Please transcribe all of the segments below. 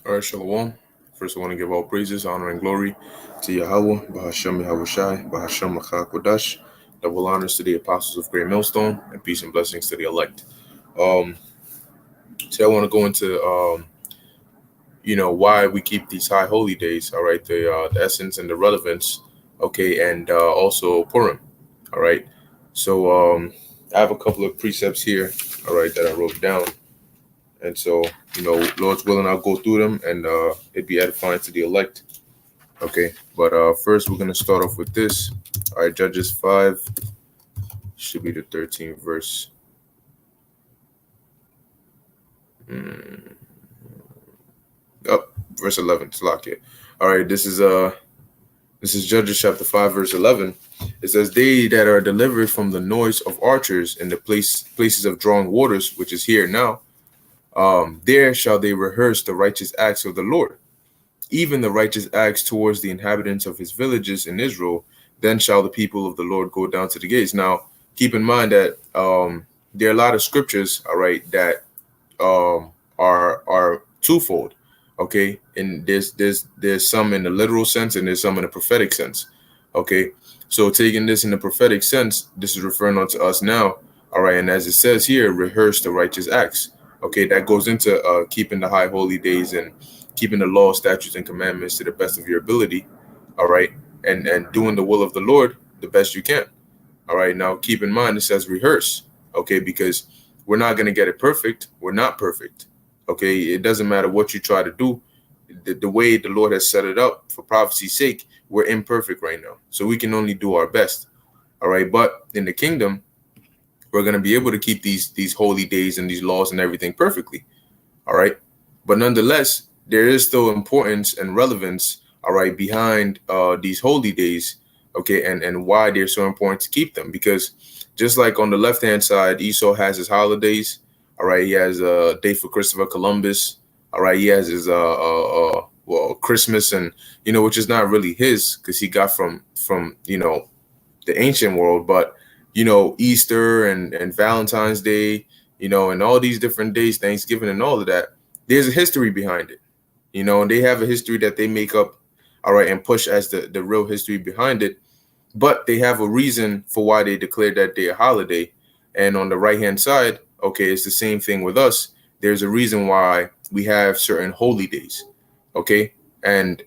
All right, Shalom. First, I want to give all praises, honor, and glory to Yahweh, Bahashem Yahushai, Bahashem Kodash. Double honors to the apostles of Great Millstone, and peace and blessings to the elect. Um, I want to go into why we keep these high holy days. All right, the essence and the relevance. Okay, and also Purim. All right. So I have a couple of precepts here. All right, that I wrote down. And so, Lord's willing, I'll go through them and it'd be edifying to the elect. Okay, but first we're going to start off with this. All right, Judges 5 should be the 13th verse. Verse 11. It's locked here. All right, this is Judges chapter 5, verse 11. It says, "They that are delivered from the noise of archers in the places of drawing waters, which is here now, there shall they rehearse the righteous acts of the Lord, even the righteous acts towards the inhabitants of his villages in Israel. Then shall the people of the Lord go down to the gates." Now, keep in mind that there are a lot of scriptures, all right, that are twofold. Okay, and there's some in the literal sense and there's some in the prophetic sense. Okay, so taking this in the prophetic sense, this is referring on to us now. All right, and as it says here, rehearse the righteous acts. Okay, that goes into keeping the high holy days and keeping the law, statutes, and commandments to the best of your ability. All right, and doing the will of the Lord the best you can. All right, now keep in mind it says rehearse. Okay, because we're not going to get it perfect. We're not perfect. Okay, it doesn't matter what you try to do. The way the Lord has set it up for prophecy's sake, we're imperfect right now. So we can only do our best. All right, but in the kingdom, we're going to be able to keep these holy days and these laws and everything perfectly. All right, but nonetheless, there is still importance and relevance, all right, behind these holy days. Okay, and why they're so important to keep them, because just like on the left hand side, Esau has his holidays. All right, he has a day for Christopher Columbus. All right, he has his Christmas, and which is not really his because he got from the ancient world, but Easter and Valentine's Day, and all these different days, Thanksgiving and all of that. There's a history behind it, and they have a history that they make up, all right, and push as the real history behind it. But they have a reason for why they declared that day a holiday. And on the right hand side, okay, it's the same thing with us. There's a reason why we have certain holy days. Okay, and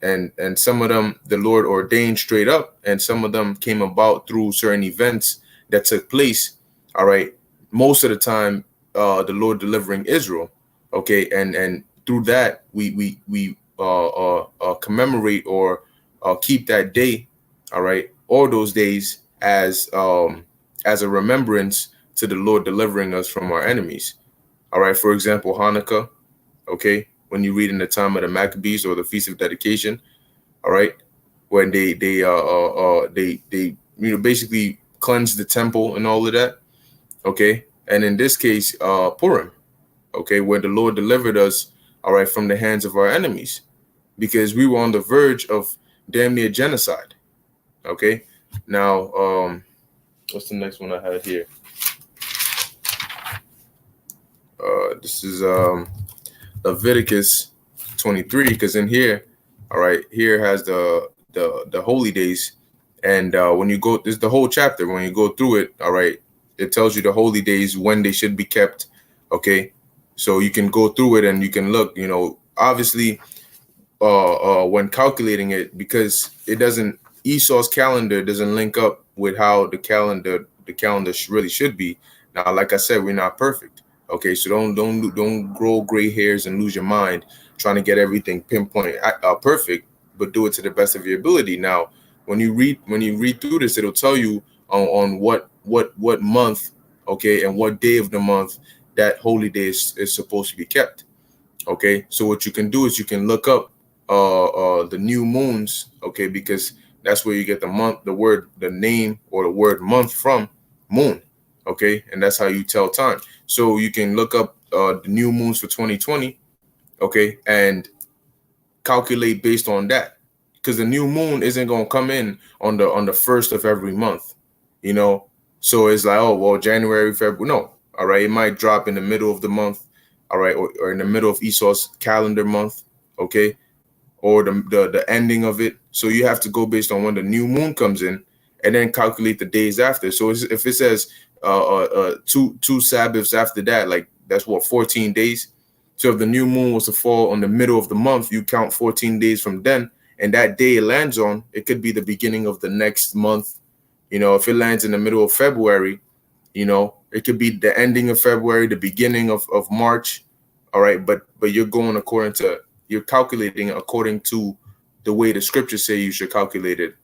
some of them the Lord ordained straight up, and some of them came about through certain events that took place. All right, most of the time, the Lord delivering Israel. Okay, and through that we commemorate or keep that day. All right, all those days as a remembrance to the Lord delivering us from our enemies. All right, for example, Hanukkah. Okay, when you read in the time of the Maccabees or the Feast of Dedication, all right, when they basically cleanse the temple and all of that. Okay, and in this case, Purim. Okay, where the Lord delivered us, all right, from the hands of our enemies, because we were on the verge of damn near genocide. Okay, now what's the next one I had here? This is Leviticus 23, because in here, all right, here has the holy days, and when you go, this is the whole chapter. When you go through it, all right, it tells you the holy days, when they should be kept. Okay, so you can go through it and you can look. Obviously, when calculating it, because it doesn't, Esau's calendar doesn't link up with how the calendar really should be. Now, like I said, we're not perfect. Okay, so don't grow gray hairs and lose your mind trying to get everything pinpoint perfect, but do it to the best of your ability. Now, when you read through this, it'll tell you on what month, okay, and what day of the month that holy day is supposed to be kept. Okay, so what you can do is you can look up the new moons, okay, because that's where you get the name or the word month from, moon. Okay, and that's how you tell time. So you can look up the new moons for 2020, okay, and calculate based on that, because the new moon isn't going to come in on the first of every month, So it's like, oh well, January, February, no, all right, it might drop in the middle of the month, all right, or in the middle of Esau's calendar month, okay, or the ending of it. So you have to go based on when the new moon comes in, and then calculate the days after. So if it says two Sabbaths after that, like that's what, 14 days. So if the new moon was to fall on the middle of the month, you count 14 days from then, and that day it lands on, it could be the beginning of the next month. If it lands in the middle of February, it could be the ending of February, the beginning of March. All right, but you're calculating according to the way the scriptures say you should calculate it.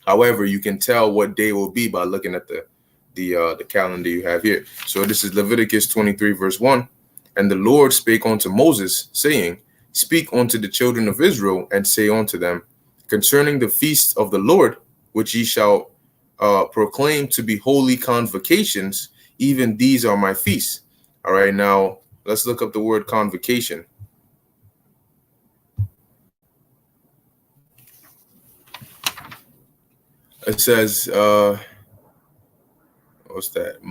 However, you can tell what day will be by looking at the calendar you have here. So this is Leviticus 23 verse 1. And the Lord spake unto Moses, saying, Speak unto the children of Israel, and say unto them, concerning the feasts of the Lord, which ye shall proclaim to be holy convocations, even these are my feasts. All right, now let's look up the word convocation. It says, what's that?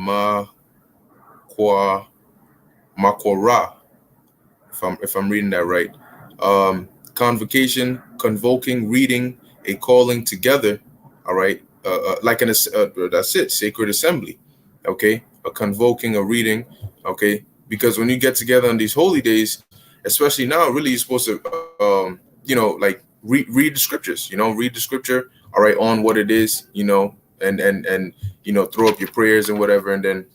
Makorah, if I'm reading that right. Convocation, convoking, reading, a calling together. All right, like that's it, sacred assembly. Okay, a convoking, a reading. Okay, because when you get together on these holy days, especially now, really you're supposed to, like read the scriptures. Read the scripture. All right, on what it is. And throw up your prayers and whatever, and then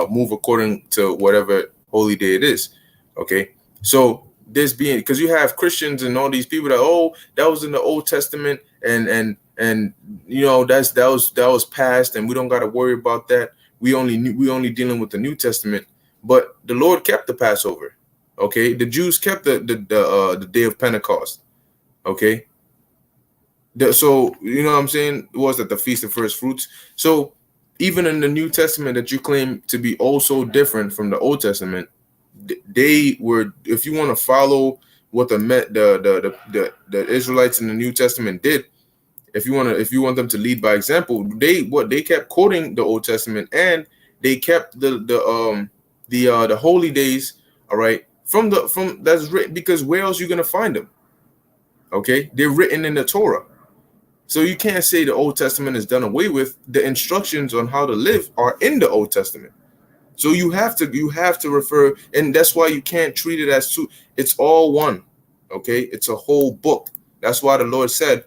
move according to whatever holy day it is. Okay, so this being, because you have Christians and all these people that was in the Old Testament, and that was past, and we don't got to worry about that. We only dealing with the New Testament. But the Lord kept the Passover. Okay, the Jews kept the day of Pentecost. Okay, so you know what I'm saying, it was at the Feast of First Fruits. So even in the New Testament that you claim to be also different from the Old Testament, they were, if you want to follow what the Israelites in the New Testament did, if you want them to lead by example, they kept quoting the Old Testament, and they kept the holy days. All right, from that's written, because where else are you gonna find them? Okay, they're written in the Torah. So you can't say the Old Testament is done away with. The instructions on how to live are in the Old Testament. So you have to refer, and that's why you can't treat it as two. It's all one. Okay, it's a whole book. That's why the Lord said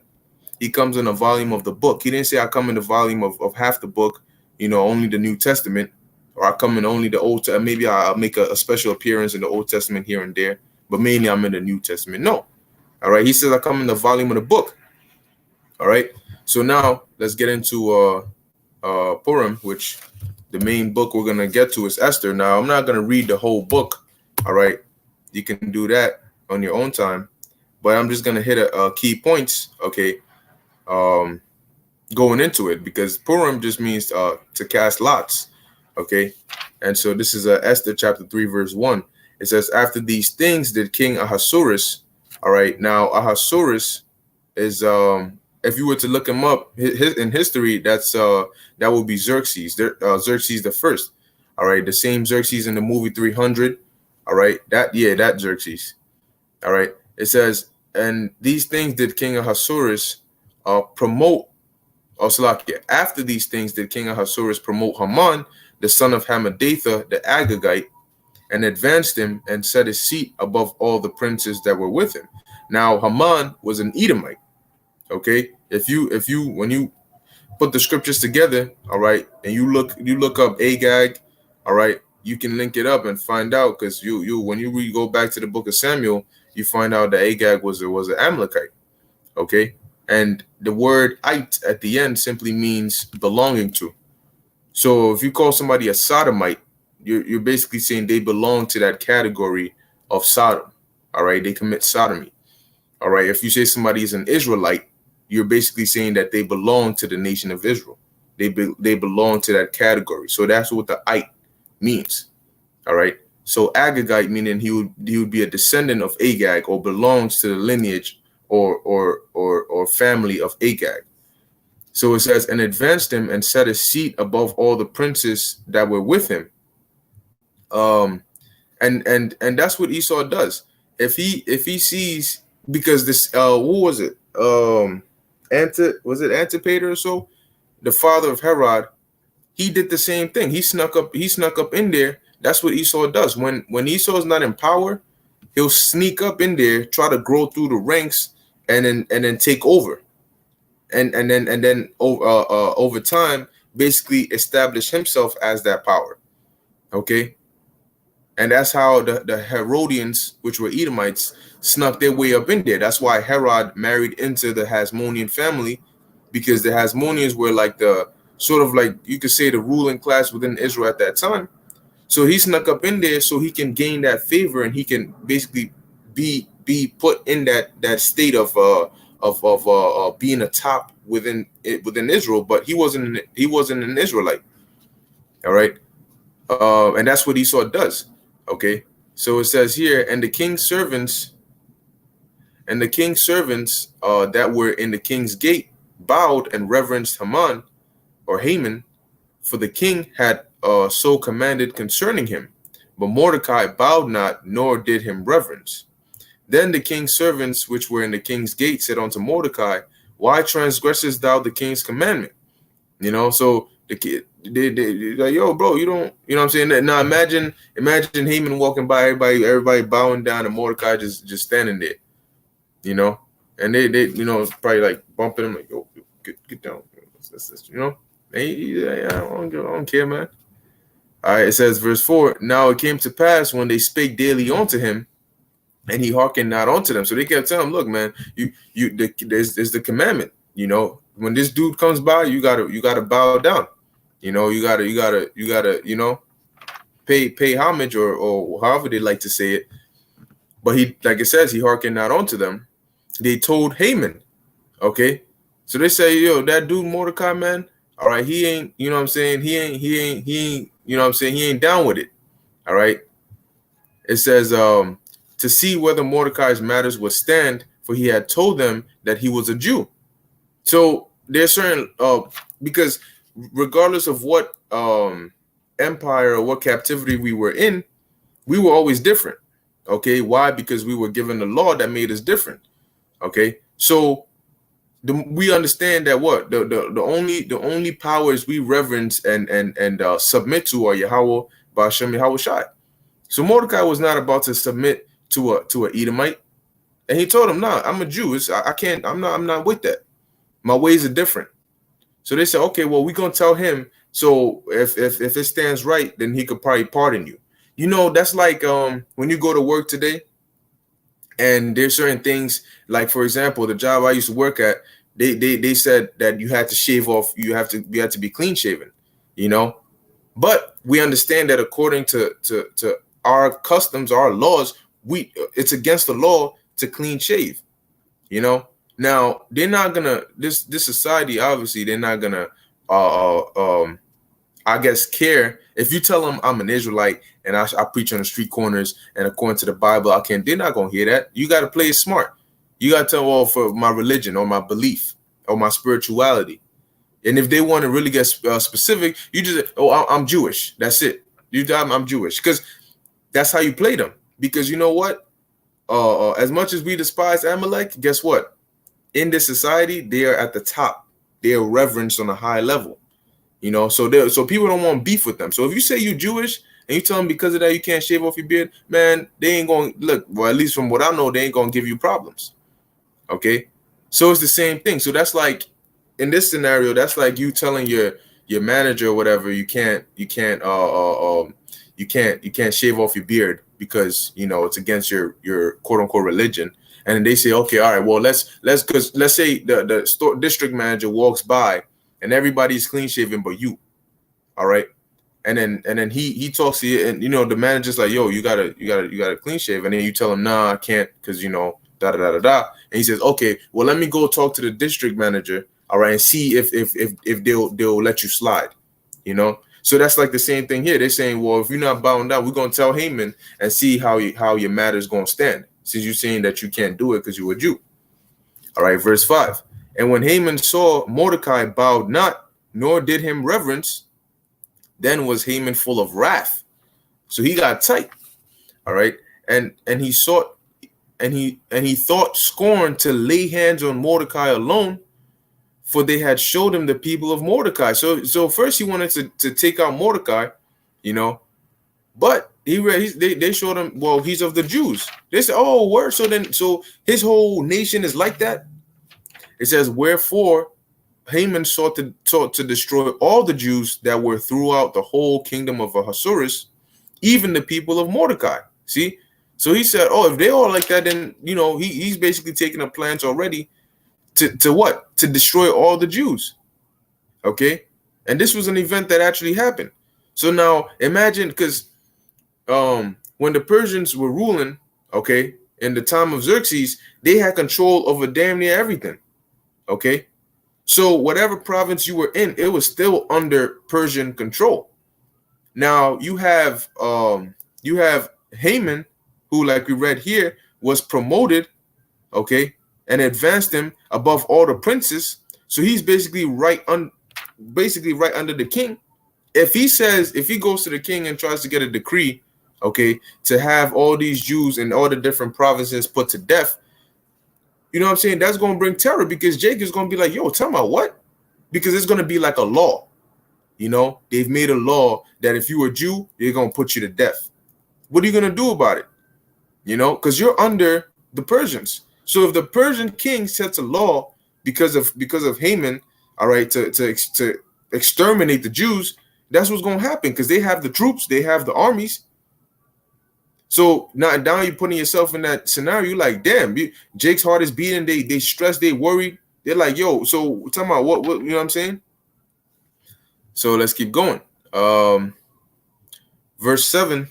he comes in a volume of the book. He didn't say I come in the volume of half the book, only the New Testament, or I come in only the Old. Maybe I'll make a special appearance in the Old Testament here and there, but mainly I'm in the New Testament. No, all right. He says I come in the volume of the book. All right. So now let's get into Purim, which the main book we're gonna get to is Esther. Now I'm not gonna read the whole book. All right, you can do that on your own time, but I'm just gonna hit a key points. Okay, going into it, because Purim just means to cast lots. Okay, and so this is Esther chapter 3 verse 1. It says, after these things did King Ahasuerus. All right, now Ahasuerus is if you were to look him up in history, that would be Xerxes. Xerxes the first. All right, the same Xerxes in the movie 300. All right, that Xerxes. All right, it says, and these things did King Ahasuerus promote. After these things did King Ahasuerus promote Haman, the son of Hammedatha, the Agagite, and advanced him and set his seat above all the princes that were with him. Now Haman was an Edomite. Okay, if you when you put the scriptures together, all right, and you look up Agag, all right, you can link it up and find out, because when you go back to the book of Samuel, you find out that Agag was an Amalekite. Okay, and the word "ite" at the end simply means belonging to. So if you call somebody a sodomite, you're basically saying they belong to that category of Sodom. All right, they commit sodomy. All right, if you say somebody is an Israelite, you're basically saying that they belong to the nation of Israel. They belong to that category. So that's what the "ite" means. All right. So Agagite, meaning he would be a descendant of Agag, or belongs to the lineage or family of Agag. So it says, and advanced him and set a seat above all the princes that were with him. And that's what Esau does. if he sees, because this who was it, Antipater or so, the father of Herod, he did the same thing. He snuck up in there. That's what Esau does. When Esau is not in power, he'll sneak up in there, try to grow through the ranks, and then take over, and then over time, basically establish himself as that power. Okay, and that's how the Herodians, which were Edomites, snuck their way up in there. That's why Herod married into the Hasmonean family, because the Hasmoneans were like the sort of, like, you could say, the ruling class within Israel at that time. So he snuck up in there so he can gain that favor, and he can basically be put in that state of being a top within Israel. But he wasn't an Israelite. All right, and that's what Esau does. Okay, so it says here, and the king's servants that were in the king's gate bowed and reverenced Haman, or Haman, for the king had so commanded concerning him. But Mordecai bowed not, nor did him reverence. Then the king's servants which were in the king's gate said unto Mordecai, Why transgressest thou the king's commandment? So the kid, they like, yo, bro, you don't, you know what I'm saying? Now imagine Haman walking by, everybody bowing down, and Mordecai just standing there, and they probably like bumping him, like, yo, get down, I don't care, man. All right, it says, verse 4, Now it came to pass when they spake daily unto him, and he hearkened not unto them. So they kept telling him, look, man, there's the commandment, when this dude comes by, you gotta bow down, you gotta pay homage, or however they like to say it. But he, like it says, he hearkened not unto them. They told Haman, okay, so they say, yo, that dude Mordecai, man, all right, he ain't, he ain't, he ain't down with it. All right. It says, to see whether Mordecai's matters would stand, for he had told them that he was a Jew. So there's certain, because regardless of what empire or what captivity we were in, we were always different. Okay. Why? Because we were given the law that made us different. Okay. So we understand that what the only powers we reverence and submit to are Yahweh, Ba'ashem, Yahweh Shai. So Mordecai was not about to submit to a Edomite, and he told him, "Nah, I'm a Jew. I can't. I'm not with that. My ways are different." So they said, "Okay, well, we're gonna tell him. So if it stands right, then he could probably pardon you." That's like when you go to work today, and there's certain things, like, for example, the job I used to work at, they said that you had to shave off, you had to be clean shaven, but we understand that according to our customs, our laws, it's against the law to clean shave. Now they're not gonna, this society, obviously they're not gonna I guess care if you tell them I'm an Israelite and I preach on the street corners and according to the Bible I can. They're not gonna hear that. You got to play it smart. You got to tell, well, for my religion or my belief or my spirituality. And if they want to really get specific, you just, I'm Jewish. That's it. I'm Jewish, because that's how you play them. Because you know what? As much as we despise Amalek, guess what? In this society, they are at the top. They are reverenced on a high level. So people don't want beef with them. So if you say you're Jewish and you tell them because of that you can't shave off your beard, man, they ain't going to look. Well, at least from what I know, they ain't going to give you problems. Okay, so it's the same thing. So that's like, in this scenario, that's like you telling your manager or whatever, you can't shave off your beard because it's against your quote unquote religion. And then they say, okay, all right, well, let's say the store district manager walks by and everybody's clean shaven but you, all right, and then he talks to you, and the manager's like, yo, you gotta clean shave, and then you tell him, nah, I can't, because da da da da da, and he says, okay, well, let me go talk to the district manager, all right, and see if they'll let you slide, So that's like the same thing here. They're saying, well, if you're not bound down, we're gonna tell Haman and see how your matter is gonna stand, since you're saying that you can't do it because you're a Jew. All right, verse 5. And when Haman saw Mordecai bowed not, nor did him reverence, then was Haman full of wrath. So he got tight. All right. And he sought and he thought scorn to lay hands on Mordecai alone, for they had showed him the people of Mordecai. So first he wanted to take out Mordecai, you know, but they showed him, well, he's of the Jews. They said, oh, word. So his whole nation is like that. It says, wherefore Haman sought to destroy all the Jews that were throughout the whole kingdom of Ahasuerus, even the people of Mordecai. See, so he said, oh, if they all like that, then he's basically taking up plans already to what? To destroy all the Jews. Okay, and this was an event that actually happened. So now imagine, because when the Persians were ruling, okay, in the time of Xerxes, they had control over damn near everything. Okay, so whatever province you were in, it was still under Persian control. Now you have Haman, who, like we read here, was promoted, okay, and advanced him above all the princes. So he's basically right under the king. If he goes to the king and tries to get a decree, okay, to have all these Jews in all the different provinces put to death, you know what I'm saying? That's going to bring terror, because Jake is going to be like, yo, tell me what? Because it's going to be like a law. They've made a law that if you're a Jew, they're going to put you to death. What are you going to do about it? Because you're under the Persians. So if the Persian king sets a law because of Haman, all right, to exterminate the Jews, that's what's going to happen, because they have the troops, they have the armies. So now you're putting yourself in that scenario. You're like, damn, Jake's heart is beating. They stressed, they worried. They're like, yo, so tell me what you know what I'm saying? So let's keep going. Verse 7,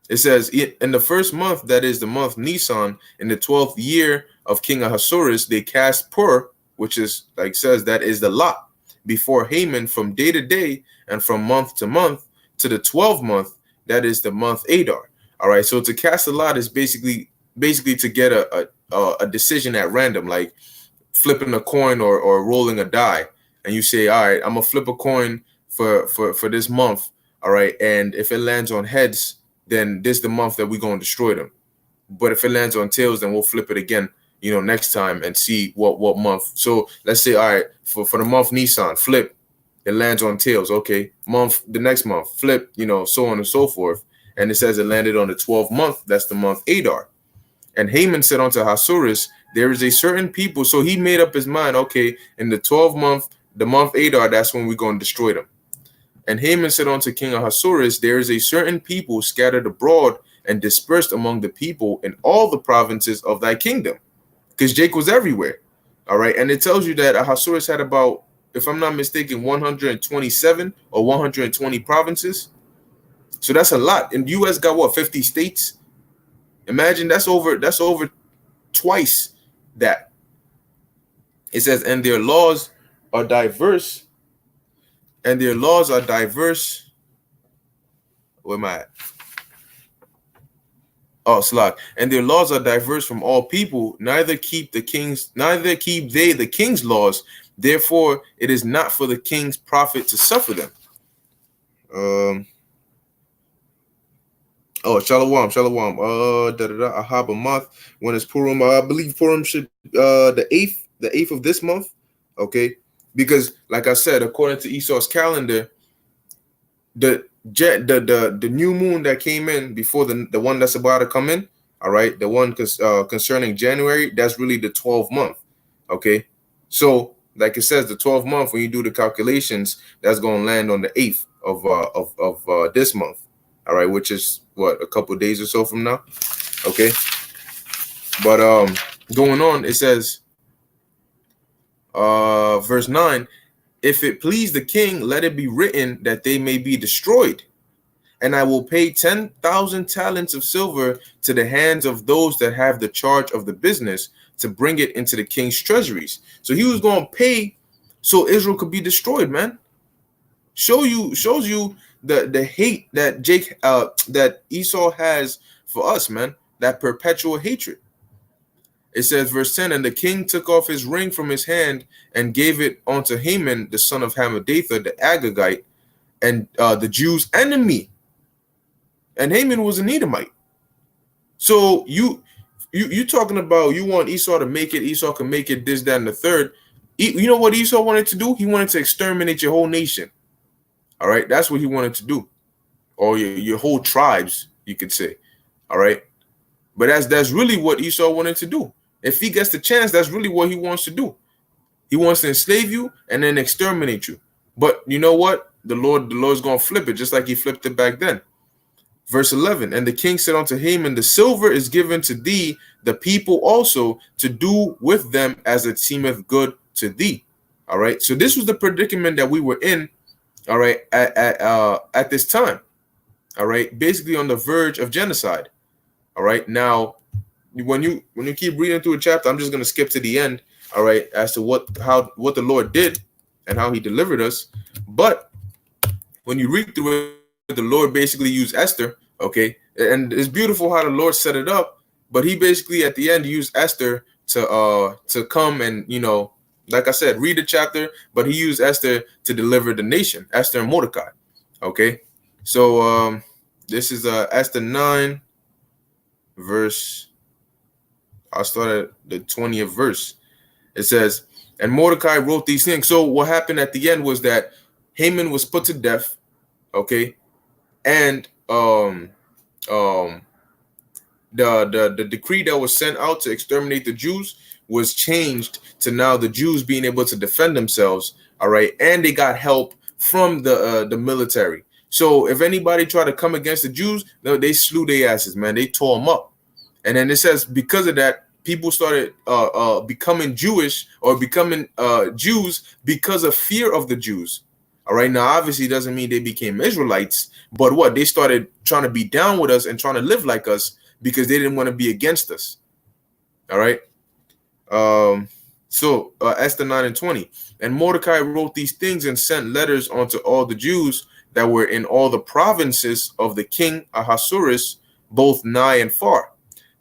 it says, in the first month, that is the month Nisan, in the 12th year of King Ahasuerus, they cast Pur, which is, like says, that is the lot, before Haman from day to day and from month to month, to the 12th month, that is the month Adar. All right, so to cast a lot is basically to get a decision at random, like flipping a coin or rolling a die, and you say, all right, I'm gonna flip a coin for this month, all right, and if it lands on heads, then this is the month that we're gonna destroy them. But if it lands on tails, then we'll flip it again, next time, and see what month. So let's say, all right, for the month Nisan, flip, it lands on tails. Okay, the next month, flip, so on and so forth. And it says it landed on the 12th month. That's the month Adar. And Haman said unto Ahasuerus, there is a certain people. So he made up his mind, okay, in the 12th month, the month Adar, that's when we're going to destroy them. And Haman said unto King Ahasuerus, there is a certain people scattered abroad and dispersed among the people in all the provinces of thy kingdom. Because Jake was everywhere. All right. And it tells you that Ahasuerus had about, if I'm not mistaken, 127 or 120 provinces. So that's a lot. And the U.S. got what, 50 states? Imagine that's over twice that. It says, and their laws are diverse. And their laws are diverse. Where am I at? Oh, Slack. And their laws are diverse from all people. Neither keep they the king's laws. Therefore, it is not for the king's profit to suffer them. Oh, Shalom. Ahab a month. When is Purim? I believe Purim should the 8th of this month. Okay, because like I said, according to Esau's calendar, the new moon that came in before the one that's about to come in, all right, the one concerning January, that's really the 12th month. Okay, so like it says, the 12th month, when you do the calculations, that's going to land on the 8th of this month. All right, which is what, a couple days or so from now. Okay, but going on, it says, verse 9, if it please the king, let it be written that they may be destroyed, and I will pay 10,000 talents of silver to the hands of those that have the charge of the business to bring it into the king's treasuries. So he was going to pay so Israel could be destroyed, man. Shows you the hate that that Esau has for us, man. That perpetual hatred. It says, verse 10, and the king took off his ring from his hand and gave it unto Haman, the son of Hammedatha, the Agagite, and the Jews' enemy. And Haman was an Edomite. So you talking about you want Esau to make it. Esau can make it. This, that, and the third. You know what Esau wanted to do? He wanted to exterminate your whole nation. All right, that's what he wanted to do, or your whole tribes, you could say. All right, but that's really what Esau wanted to do. If he gets the chance, that's really what he wants to do. He wants to enslave you and then exterminate you. But you know what? The Lord's gonna flip it, just like he flipped it back then. Verse 11, and the king said unto Haman, the silver is given to thee, the people also, to do with them as it seemeth good to thee. All right. So this was the predicament that we were in. All right. At this time. All right. Basically on the verge of genocide. All right. Now, when you keep reading through a chapter, I'm just going to skip to the end. All right. As to what the Lord did and how he delivered us. But when you read through it, the Lord basically used Esther. Okay. And it's beautiful how the Lord set it up. But he basically at the end used Esther to come and, like I said, read the chapter, but he used Esther to deliver the nation, Esther and Mordecai. Okay. So this is Esther 9 verse. I'll start at the 20th verse. It says, and Mordecai wrote these things. So what happened at the end was that Haman was put to death. Okay. And the decree that was sent out to exterminate the Jews was changed to now the Jews being able to defend themselves. All right. And they got help from the military. So if anybody tried to come against the Jews, no, they slew their asses, man. They tore them up. And then it says because of that, people started becoming Jewish or becoming Jews because of fear of the Jews. All right. Now, obviously, it doesn't mean they became Israelites, but what? They started trying to be down with us and trying to live like us because they didn't want to be against us. All right. So Esther 9 and 20. And Mordecai wrote these things and sent letters unto all the Jews that were in all the provinces of the king Ahasuerus, both nigh and far,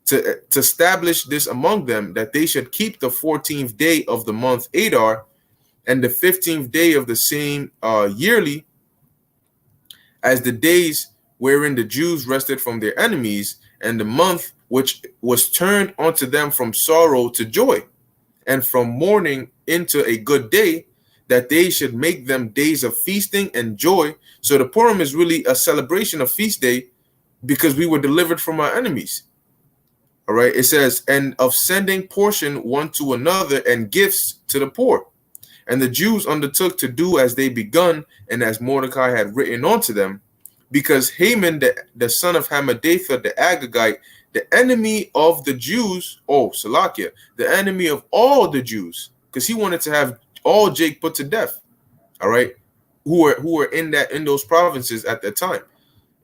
to establish this among them, that they should keep the 14th day of the month Adar, and the 15th day of the same yearly, as the days wherein the Jews rested from their enemies, and the month which was turned unto them from sorrow to joy, and from mourning into a good day, that they should make them days of feasting and joy. So the Purim is really a celebration of feast day because we were delivered from our enemies. All right. It says, and of sending portion one to another and gifts to the poor. And the Jews undertook to do as they begun and as Mordecai had written unto them, because Haman, the son of Hammedatha, the Agagite, the enemy of the Jews, Salakia, the enemy of all the Jews, because he wanted to have all Jake put to death. All right, who were in those provinces at that time.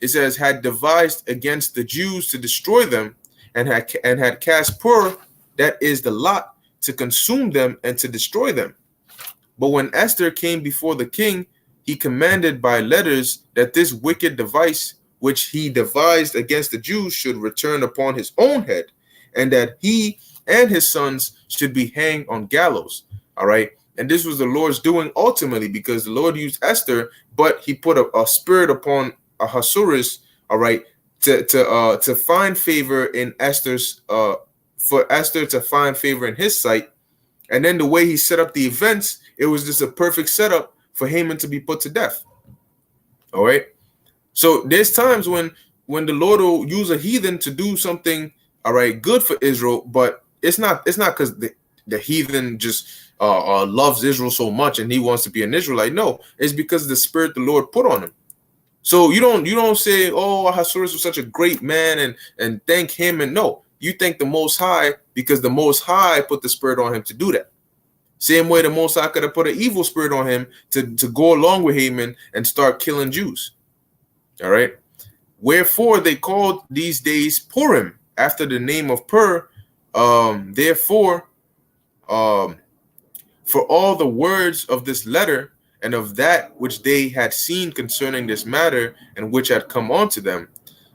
It says had devised against the Jews to destroy them, and had cast Pur, that is the lot, to consume them and to destroy them. But when Esther came before the king, he commanded by letters that this wicked device which he devised against the Jews should return upon his own head, and that he and his sons should be hanged on gallows. All right. And this was the Lord's doing ultimately, because the Lord used Esther, but he put a spirit upon Ahasuerus, all right, to find favor in Esther's, for Esther to find favor in his sight. And then the way he set up the events, it was just a perfect setup for Haman to be put to death. All right. So there's times when the Lord will use a heathen to do something, all right, good for Israel, but it's not because the heathen just loves Israel so much and he wants to be an Israelite. No, it's because of the spirit the Lord put on him. So you don't say, oh, Ahasuerus was such a great man and thank him. And no, you thank the Most High because the Most High put the spirit on him to do that. Same way the Most High could have put an evil spirit on him to go along with Haman and start killing Jews. All right. Wherefore they called these days Purim, after the name of Pur. Therefore, for all the words of this letter and of that which they had seen concerning this matter and which had come unto them,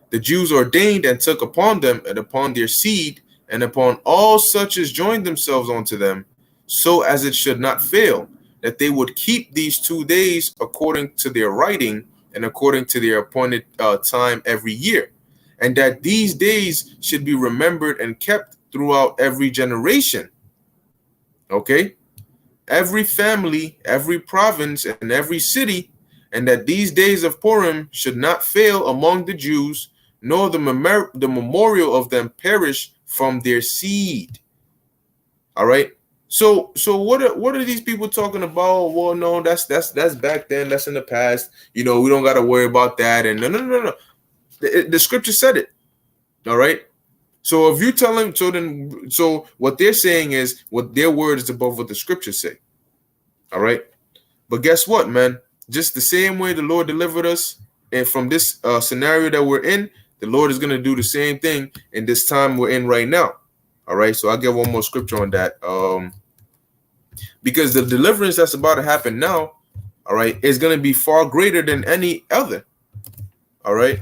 the Jews ordained and took upon them and upon their seed and upon all such as joined themselves unto them, so as it should not fail, that they would keep these 2 days according to their writing and according to their appointed time every year, and that these days should be remembered and kept throughout every generation. Okay, every family, every province, and every city, and that these days of Purim should not fail among the Jews, nor the memorial of them perish from their seed. All right. So what are these people talking about? Well, no, that's back then. That's in the past. We don't got to worry about that. And no. The scripture said it. All right. So if you tell them, so what they're saying is what their word is above what the scriptures say. All right. But guess what, man? Just the same way the Lord delivered us and from this scenario that we're in, the Lord is going to do the same thing in this time we're in right now. All right. So I'll get one more scripture on that. Because the deliverance that's about to happen now, all right, is going to be far greater than any other. All right.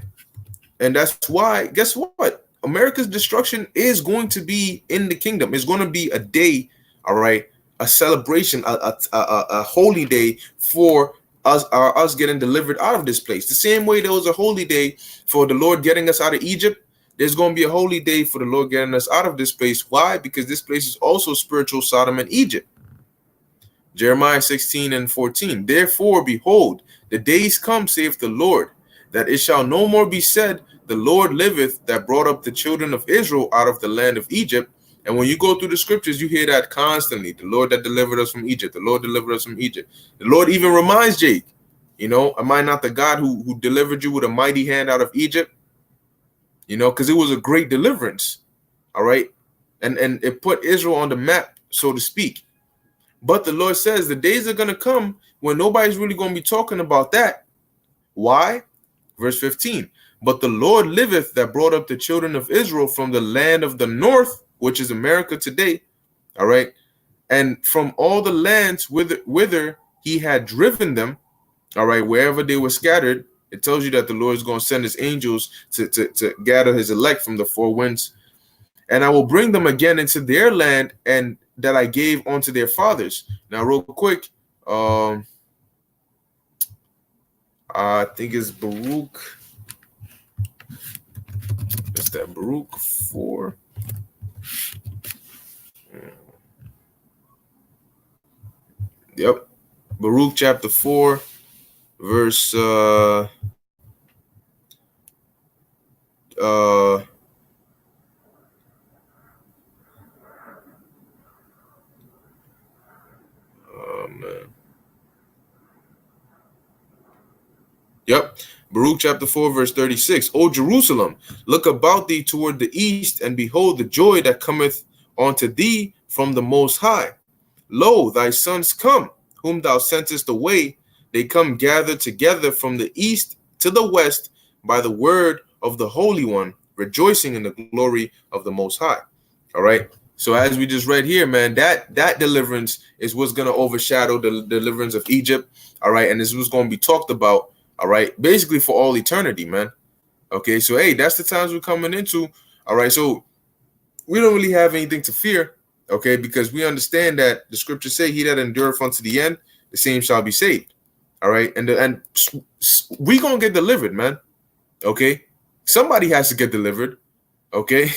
And that's why, guess what? America's destruction is going to be in the kingdom. It's going to be a day, all right, a celebration, a holy day for us getting delivered out of this place. The same way there was a holy day for the Lord getting us out of Egypt, there's going to be a holy day for the Lord getting us out of this place. Why? Because this place is also spiritual Sodom and Egypt. Jeremiah 16:14. Therefore, behold, the days come, saith the Lord, that it shall no more be said, the Lord liveth, that brought up the children of Israel out of the land of Egypt. And when you go through the scriptures, you hear that constantly. The Lord that delivered us from Egypt. The Lord delivered us from Egypt. The Lord even reminds Jake, am I not the God who delivered you with a mighty hand out of Egypt? Because it was a great deliverance. All right. And it put Israel on the map, so to speak. But the Lord says the days are going to come when nobody's really going to be talking about that. Why? Verse 15. But the Lord liveth, that brought up the children of Israel from the land of the north, which is America today. All right. And from all the lands whither he had driven them. All right. Wherever they were scattered. It tells you that the Lord is going to send his angels to gather his elect from the four winds. And I will bring them again into their land, and that I gave unto their fathers. Now, real quick, I think it's Baruch. It's that Baruch 4. Yep. Baruch chapter 4, verse man. Yep. Baruch chapter 4, verse 36. O Jerusalem, look about thee toward the east, and behold the joy that cometh unto thee from the Most High. Lo, thy sons come, whom thou sentest away. They come gathered together from the east to the west by the word of the Holy One, rejoicing in the glory of the Most High. All right. So as we just read here, man, that deliverance is what's going to overshadow the deliverance of Egypt. All right. And this was going to be talked about. All right. Basically for all eternity, man. Okay. So, hey, that's the times we're coming into. All right. So we don't really have anything to fear. Okay. Because we understand that the scriptures say he that endureth unto the end, the same shall be saved. All right. And we going to get delivered, man. Okay. Somebody has to get delivered. Okay.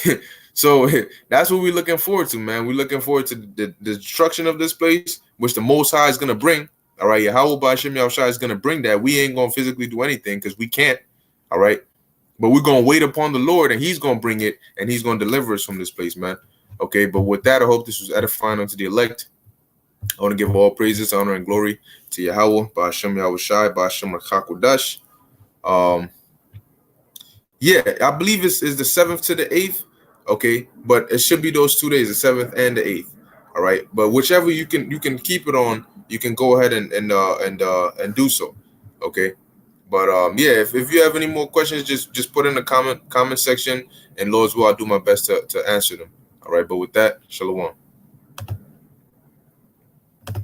So that's what we're looking forward to, man. We're looking forward to the destruction of this place, which the Most High is going to bring. All right. Yahweh Ba'Shem Yahushua is going to bring that. We ain't going to physically do anything because we can't. All right. But we're going to wait upon the Lord, and he's going to bring it, and he's going to deliver us from this place, man. Okay. But with that, I hope this was edifying unto the elect. I want to give all praises, honor, and glory to Yahweh Ba'Shem Yahushua, Ba'Shem Rachakodash. Yeah, I believe it's the 7th to the 8th. Okay, but it should be those 2 days, the 7th and the 8th. All right, but whichever you can keep it on, you can go ahead and do so. Okay, but yeah, if you have any more questions, just put in the comment section, and Lord's will, I'll do my best to answer them. All right, but with that, shalom.